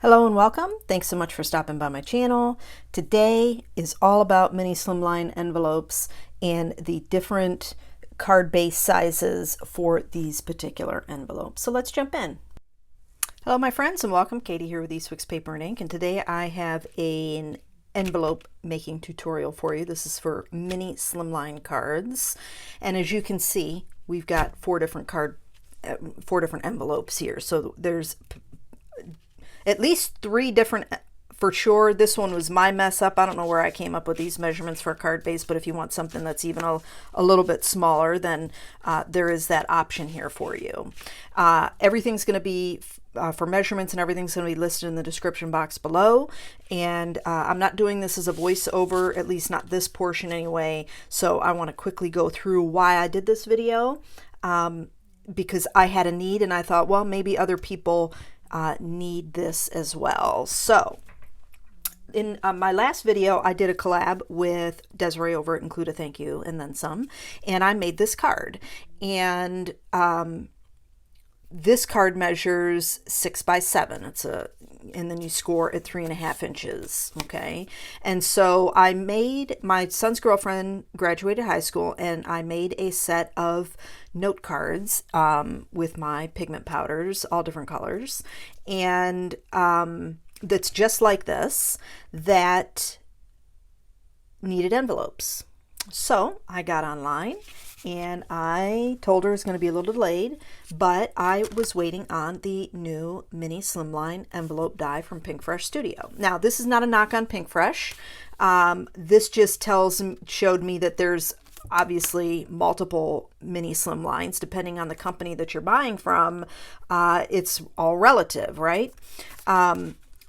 Hello and welcome. Thanks so much for stopping by my channel. Today is all about mini slimline envelopes and the different card base sizes for these particular envelopes. So let's jump in. Hello my friends and welcome. Katie here with Eastwick Paper and Ink, and today I have an envelope making tutorial for you. This is for mini slimline cards, and as you can see, we've got four different envelopes here. So there's at least three different, for sure. This one was my mess up. I don't know where I came up with these measurements for a card base, but if you want something that's even a little bit smaller, then there is that option here for you. Everything's going to be for measurements, and everything's going to be listed in the description box below. And I'm not doing this as a voiceover, at least not this portion anyway. So I want to quickly go through why I did this video, because I had a need and I thought, well, maybe other people need this as well. So in my last video, I did a collab with Desiree over at Include a Thank You and Then Some, and I made this card. And this card measures 6 by 7. And then you score at 3.5 inches. Okay. And so I made, my son's girlfriend graduated high school, and I made a set of note cards with my pigment powders, all different colors. And that's just like this, that needed envelopes. So I got online and I told her it was going to be a little delayed, but I was waiting on the new mini slimline envelope die from Pinkfresh Studio. Now, this is not a knock on Pinkfresh. This just showed me that there's obviously multiple mini slimlines depending on the company that you're buying from. It's all relative, right?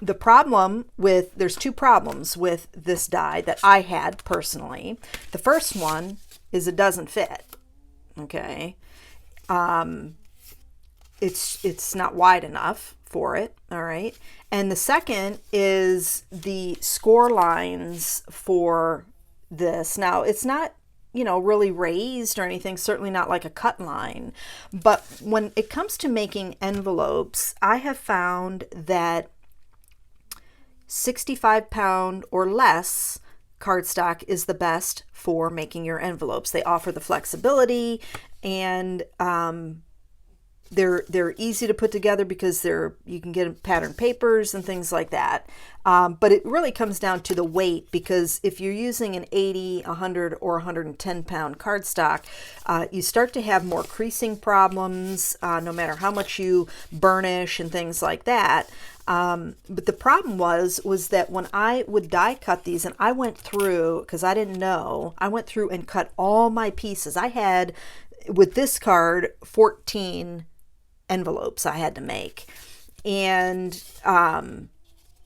The problem with, there's two problems with this die that I had personally. The first one is it doesn't fit. Okay. It's not wide enough for it. All right. And the second is the score lines for this. Now, it's not, you know, really raised or anything, certainly not like a cut line. But when it comes to making envelopes, I have found that 65-pound or less cardstock is the best for making your envelopes. They offer the flexibility, and they're easy to put together because you can get patterned papers and things like that. But it really comes down to the weight, because if you're using an 80, 100, or 110 pound cardstock, you start to have more creasing problems, no matter how much you burnish and things like that. But the problem was that when I would die cut these, and I went through, because I didn't know, I went through and cut all my pieces. I had, with this card, 14 envelopes I had to make. And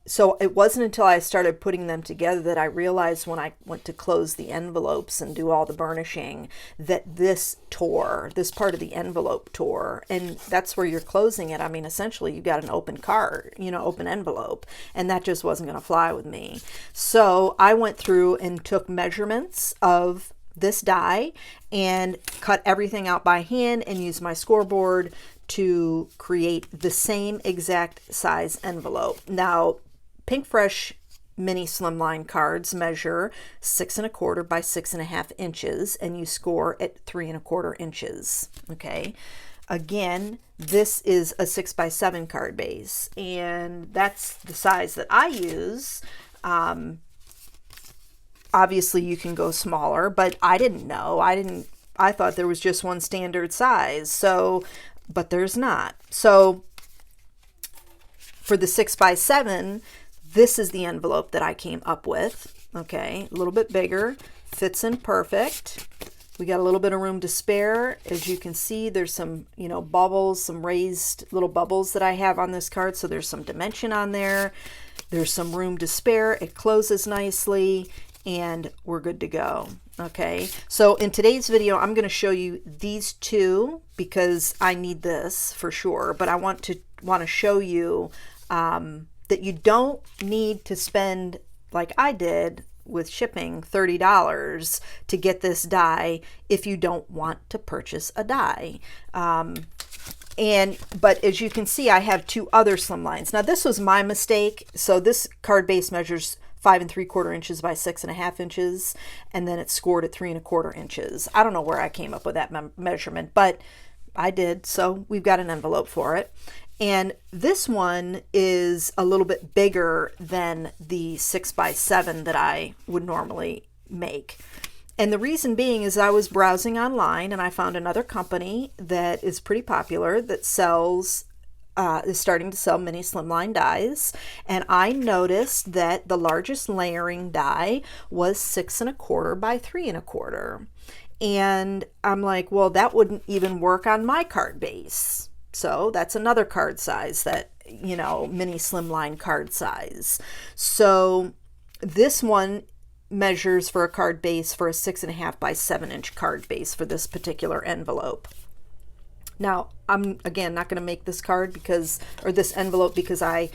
so it wasn't until I started putting them together that I realized, when I went to close the envelopes and do all the burnishing, that this part of the envelope tore. And that's where you're closing it. I mean, essentially you got an open card, you know, open envelope, and that just wasn't going to fly with me. So I went through and took measurements of this die and cut everything out by hand and used my scoreboard to create the same exact size envelope. Now, Pinkfresh mini slimline cards measure 6 1/4 by 6.5 inches, and you score at 3 1/4 inches. Okay. Again, this is a 6 by 7 card base, and that's the size that I use. Obviously you can go smaller, but I didn't know. I thought there was just one standard size. So, but there's not. So for the 6 by 7, this is the envelope that I came up with. Okay, a little bit bigger, fits in perfect. We got a little bit of room to spare. As you can see, there's some, you know, bubbles, some raised little bubbles that I have on this card. So there's some dimension on there. There's some room to spare. It closes nicely, and we're good to go. Okay, so in today's video, I'm going to show you these two because I need this for sure, but I want to show you that you don't need to spend, like I did with shipping, $30 to get this die if you don't want to purchase a die. But as you can see, I have two other slim lines. Now this was my mistake. So this card base measures 5 3/4 inches by 6.5 inches, and then it's scored at 3 1/4 inches. I don't know where I came up with that measurement, but I did. So we've got an envelope for it. And this one is a little bit bigger than the 6 by 7 that I would normally make. And the reason being is I was browsing online and I found another company that is pretty popular that is starting to sell mini slimline dies. And I noticed that the largest layering die was 6 1/4 by 3 1/4. And I'm like, well, that wouldn't even work on my card base. So that's another card size that, mini slimline card size. So this one measures for a card base for a 6.5 by 7-inch card base for this particular envelope. Now, I'm again not going to make this this envelope because I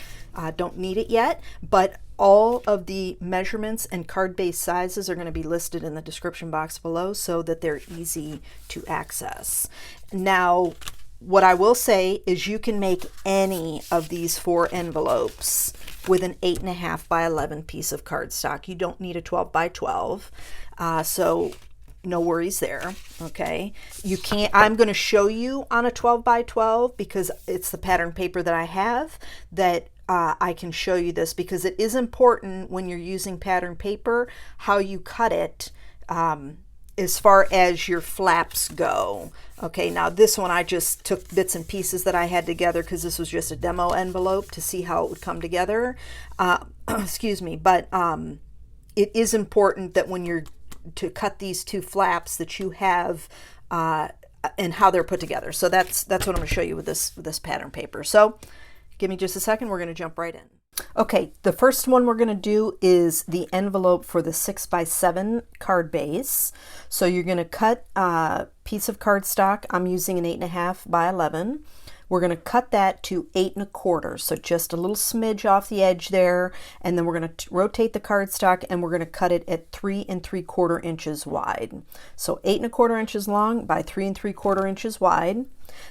don't need it yet, but all of the measurements and card base sizes are going to be listed in the description box below so that they're easy to access. Now, what I will say is you can make any of these 4 envelopes with an 8.5 by 11 piece of cardstock. You don't need a 12 by 12, so no worries there. Okay, I'm going to show you on a 12 by 12 because it's the pattern paper that I have that I can show you this, because it is important when you're using pattern paper how you cut it as far as your flaps go. Okay, now this one I just took bits and pieces that I had together because this was just a demo envelope to see how it would come together. Excuse me, but it is important that when you're to cut these 2 flaps that you have and how they're put together. So that's what I'm going to show you with this pattern paper. So give me just a second. We're going to jump right in. Okay, the first one we're going to do is the envelope for the 6 by 7 card base. So you're going to cut a piece of cardstock. I'm using an 8.5 by 11. We're going to cut that to 8 1/4, so just a little smidge off the edge there, and then we're going to rotate the cardstock and we're going to cut it at 3 3/4 inches wide. So 8 1/4 inches long by 3 3/4 inches wide.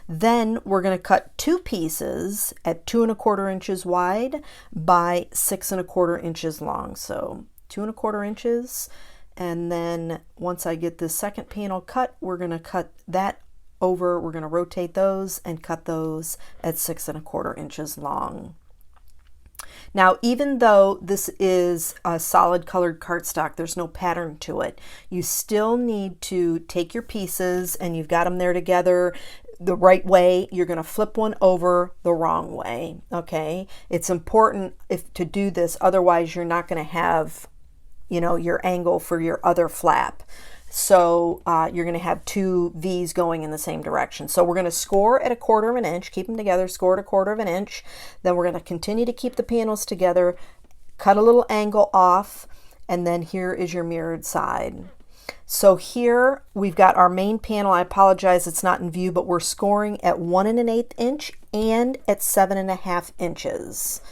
Then we're going to cut 2 pieces at 2 1/4 inches wide by 6 1/4 inches long. So 2 1/4 inches, and then once I get the second panel cut, we're going to cut that over. We're going to rotate those and cut those at 6 1/4 inches long. Now, even though this is a solid colored cardstock, there's no pattern to it, you still need to take your pieces and you've got them there together the right way. You're going to flip one over the wrong way. Okay, it's important to do this, otherwise you're not going to have your angle for your other flap. So you're going to have 2 V's going in the same direction. So we're going to score at 1/4 inch, keep them together, score at 1/4 inch. Then we're going to continue to keep the panels together, cut a little angle off, and then here is your mirrored side. So here we've got our main panel. I apologize it's not in view, but we're scoring at 1 1/8 inch and at 7.5 inches.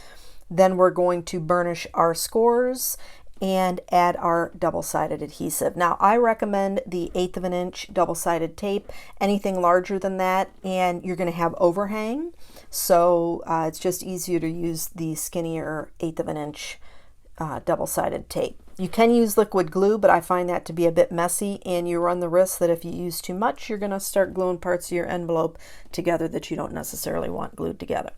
Then we're going to burnish our scores and add our double-sided adhesive. Now I recommend the 1/8 of an inch double-sided tape. Anything larger than that and you're going to have overhang, so it's just easier to use the skinnier 1/8 of an inch double-sided tape. You can use liquid glue, but I find that to be a bit messy, and you run the risk that if you use too much you're going to start gluing parts of your envelope together that you don't necessarily want glued together.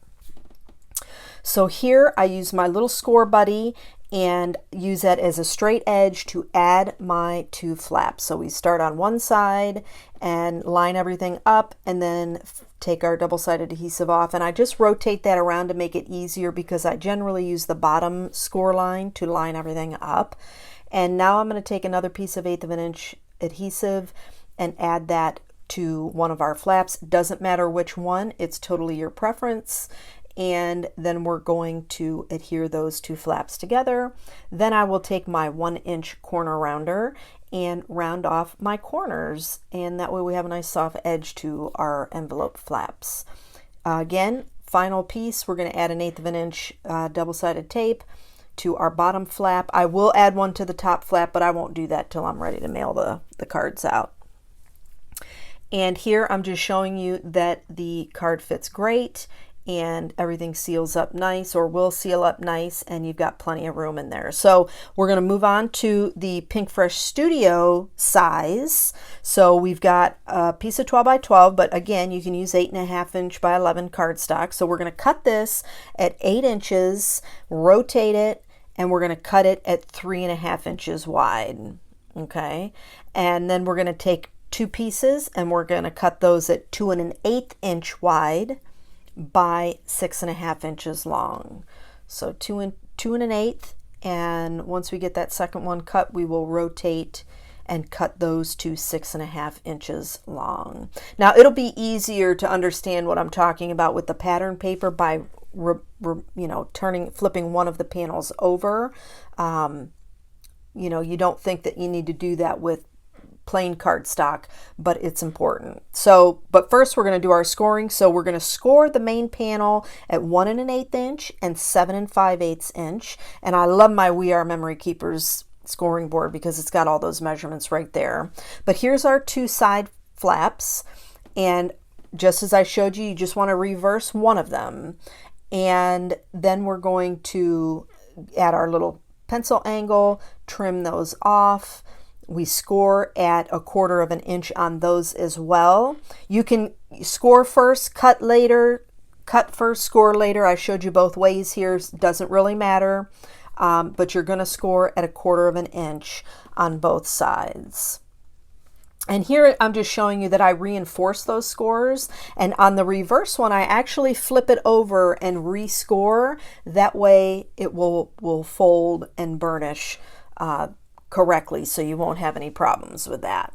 So here I use my little score buddy and use that as a straight edge to add my 2 flaps. So we start on one side and line everything up and then take our double-sided adhesive off, and I just rotate that around to make it easier because I generally use the bottom score line to line everything up. And now I'm going to take another piece of 1/8 of an inch adhesive and add that to one of our flaps. Doesn't matter which one, it's totally your preference. And then we're going to adhere those 2 flaps together. Then I will take my 1 inch corner rounder and round off my corners, and that way we have a nice soft edge to our envelope flaps. Again, final piece, we're going to add an 1/8 of an inch double-sided tape to our bottom flap. I will add one to the top flap, but I won't do that till I'm ready to mail the cards out. And here I'm just showing you that the card fits great and everything seals up nice, or will seal up nice, and you've got plenty of room in there. So we're going to move on to the Pinkfresh Studio size. So we've got a piece of 12 by 12, but again, you can use 8.5 inch by 11 cardstock. So we're going to cut this at 8 inches, rotate it, and we're going to cut it at 3.5 inches wide. Okay, and then we're going to take 2 pieces and we're going to cut those at 2 1/8 inch wide by 6.5 inches long. So 2 1/8, and once we get that second one cut, we will rotate and cut those to 6.5 inches long. Now it'll be easier to understand what I'm talking about with the pattern paper by flipping one of the panels over. You don't think that you need to do that with plain cardstock, but it's important. So, but first we're going to do our scoring. So we're going to score the main panel at 1 1/8 inch and 7 5/8 inch. And I love my We Are Memory Keepers scoring board because it's got all those measurements right there. But here's our 2 side flaps. And just as I showed you, you just want to reverse one of them. And then we're going to add our little pencil angle, trim those off. We score at 1/4 inch on those as well. You can score first, cut later, cut first, score later. I showed you both ways here. Doesn't really matter, but you're going to score at 1/4 inch on both sides. And here I'm just showing you that I reinforce those scores. And on the reverse one, I actually flip it over and rescore. That way it will fold and burnish correctly, so you won't have any problems with that.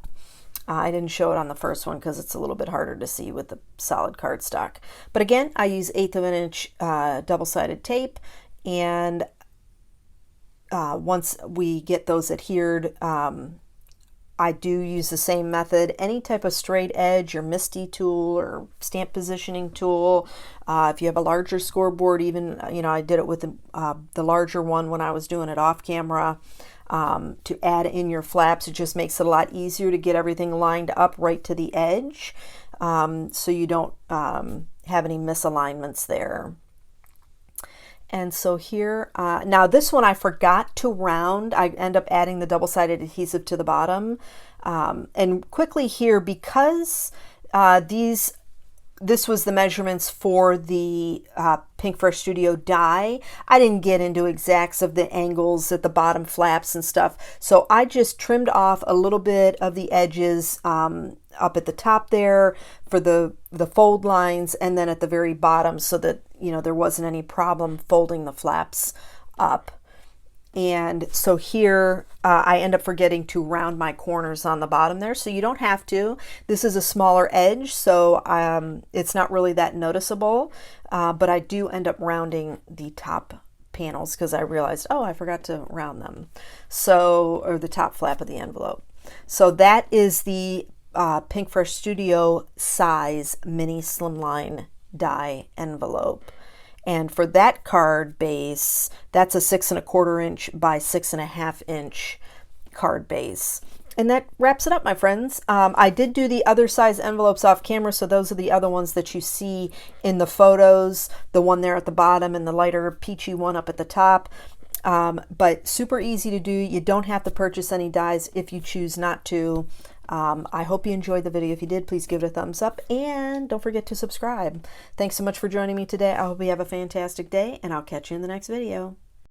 I didn't show it on the first one because it's a little bit harder to see with the solid cardstock. But again, I use 1/8 inch double-sided tape, and once we get those adhered, I do use the same method. Any type of straight edge, your MISTI tool or stamp positioning tool. If you have a larger scoreboard, even, I did it with the larger one when I was doing it off camera. To add in your flaps, it just makes it a lot easier to get everything lined up right to the edge, so you don't have any misalignments there. And so here, now this one I forgot to round. I end up adding the double-sided adhesive to the bottom. And quickly here, because this was the measurements for the Pinkfresh Studio die, I didn't get into exacts of the angles at the bottom flaps and stuff. So I just trimmed off a little bit of the edges up at the top there for the fold lines, and then at the very bottom, so that there wasn't any problem folding the flaps up. And so here I end up forgetting to round my corners on the bottom there, so you don't have to. This is a smaller edge, so it's not really that noticeable, but I do end up rounding the top panels because I realized, oh, I forgot to round them. So, or the top flap of the envelope. So that is the Pinkfresh Studio size mini slimline die envelope. And for that card base, that's a 6 1/4 inch by 6.5 inch card base. And that wraps it up, my friends. I did do the other size envelopes off camera, so those are the other ones that you see in the photos, the one there at the bottom and the lighter peachy one up at the top. But super easy to do. You don't have to purchase any dies if you choose not to. I hope you enjoyed the video. If you did, please give it a thumbs up and don't forget to subscribe. Thanks so much for joining me today. I hope you have a fantastic day, and I'll catch you in the next video.